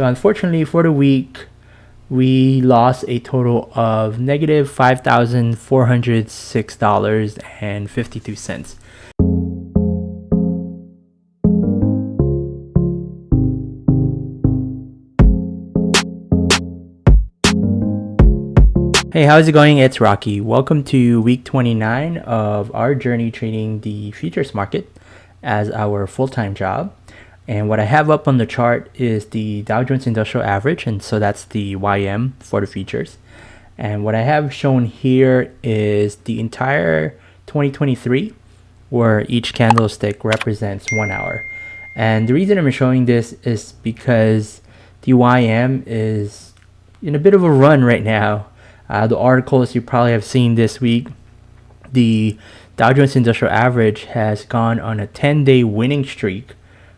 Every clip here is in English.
So unfortunately for the week, we lost a total of negative $5,406.52. Hey, how's it going? It's Rocky. Welcome to week 29 of our journey trading the futures market as our full-time job. And what I have up on the chart is the Dow Jones Industrial Average, and so that's the YM for the futures. And what I have shown here is the entire 2023, where each candlestick represents 1 hour. And the reason I'm showing this is because the YM is in a bit of a run right now. The articles you probably have seen this week, the Dow Jones Industrial Average has gone on a 10-day winning streak,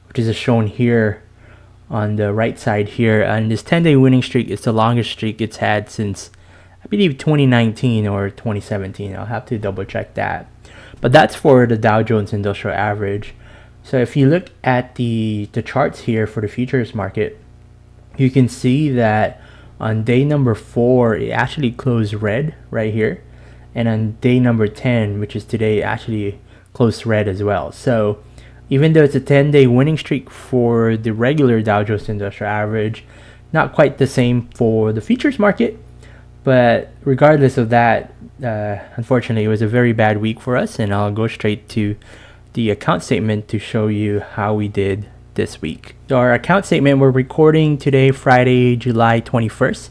which is shown here on the right side here. And this 10-day winning streak is the longest streak it's had since, I believe, 2019 or 2017. I'll have to double check that. But that's for the Dow Jones Industrial Average. So if you look at the charts here for the futures market, you can see that on day number 4, it actually closed red right here. And on day number 10, which is today, it actually closed red as well. So even though it's a 10-day winning streak for the regular Dow Jones Industrial Average, not quite the same for the futures market. But regardless of that, unfortunately, it was a very bad week for us. And I'll go straight to the account statement to show you how we did this week. So our account statement, we're recording today, Friday, July 21st.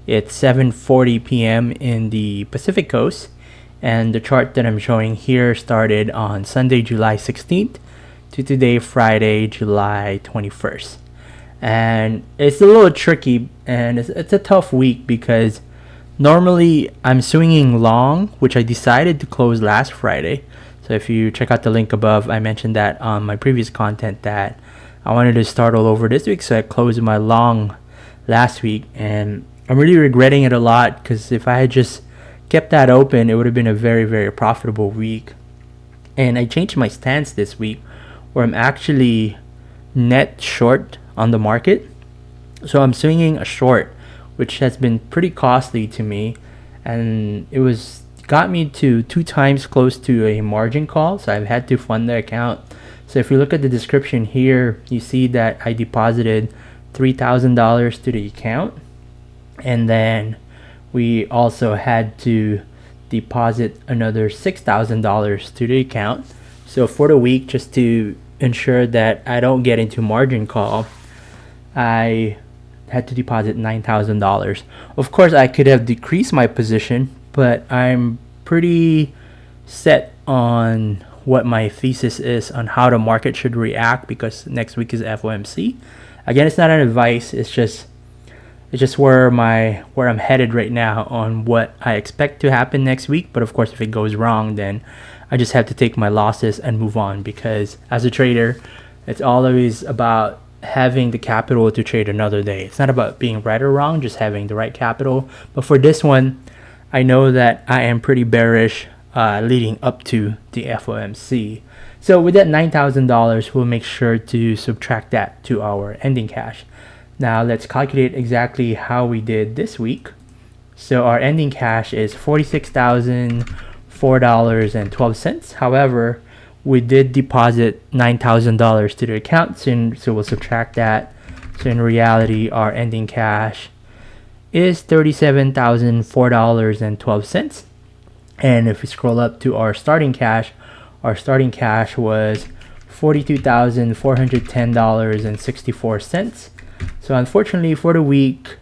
It's 7:40 p.m. in the Pacific Coast. And the chart that I'm showing here started on Sunday, July 16th to today, Friday, July 21st. And it's a little tricky, and it's a tough week because normally I'm swinging long, which I decided to close last Friday. So if you check out the link above, I mentioned that on my previous content that I wanted to start all over this week, so I closed my long last week, and I'm really regretting it a lot because if I had just kept that open, it would have been a very, very profitable week. And I changed my stance this week where I'm actually net short on the market. So I'm swinging a short, which has been pretty costly to me, and it got me to 2 times close to a margin call, so I've had to fund the account. So if you look at the description here, you see that I deposited $3,000 to the account, and then we also had to deposit another $6,000 to the account. So for the week, just to ensure that I don't get into margin call, I had to deposit $9,000. Of course, I could have decreased my position, but I'm pretty set on what my thesis is on how the market should react because next week is FOMC. Again, it's not an advice. It's just where I'm headed right now on what I expect to happen next week. But of course, if it goes wrong, then I just have to take my losses and move on, because as a trader, it's always about having the capital to trade another day. It's not about being right or wrong, just having the right capital. But for this one, I know that I am pretty bearish leading up to the FOMC. So with that $9,000, we'll make sure to subtract that to our ending cash. Now let's calculate exactly how we did this week. So our ending cash is $46,004.12. However, we did deposit $9,000 to the account, so we'll subtract that. So in reality, our ending cash is $37,004.12. And if we scroll up to our starting cash was $42,410.64. So unfortunately for the week,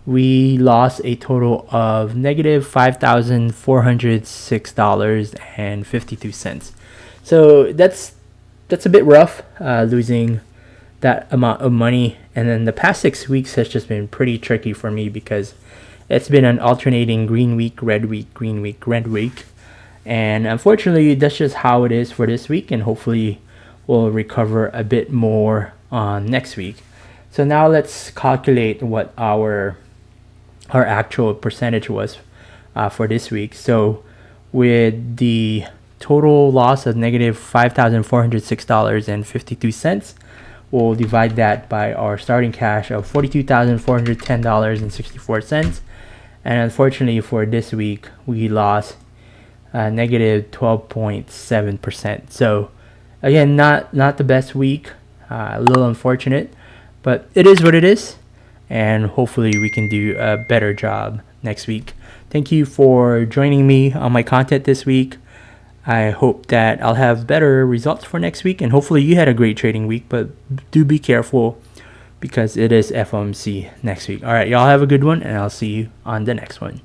we lost a total of negative $5,406.52. So that's a bit rough, losing that amount of money. And then the past 6 weeks has just been pretty tricky for me because it's been an alternating green week, red week, green week, red week. And unfortunately, that's just how it is for this week, and hopefully we'll recover a bit more on next week. So now let's calculate what our actual percentage was for this week. So with the total loss of negative $5,406.52, we'll divide that by our starting cash of $42,410.64. And unfortunately for this week, we lost negative 12.7%. So again, not the best week, a little unfortunate, but it is what it is. And hopefully we can do a better job next week. Thank you for joining me on my content this week. I hope that I'll have better results for next week, and hopefully you had a great trading week, but do be careful because it is FOMC next week. All right, y'all have a good one, and I'll see you on the next one.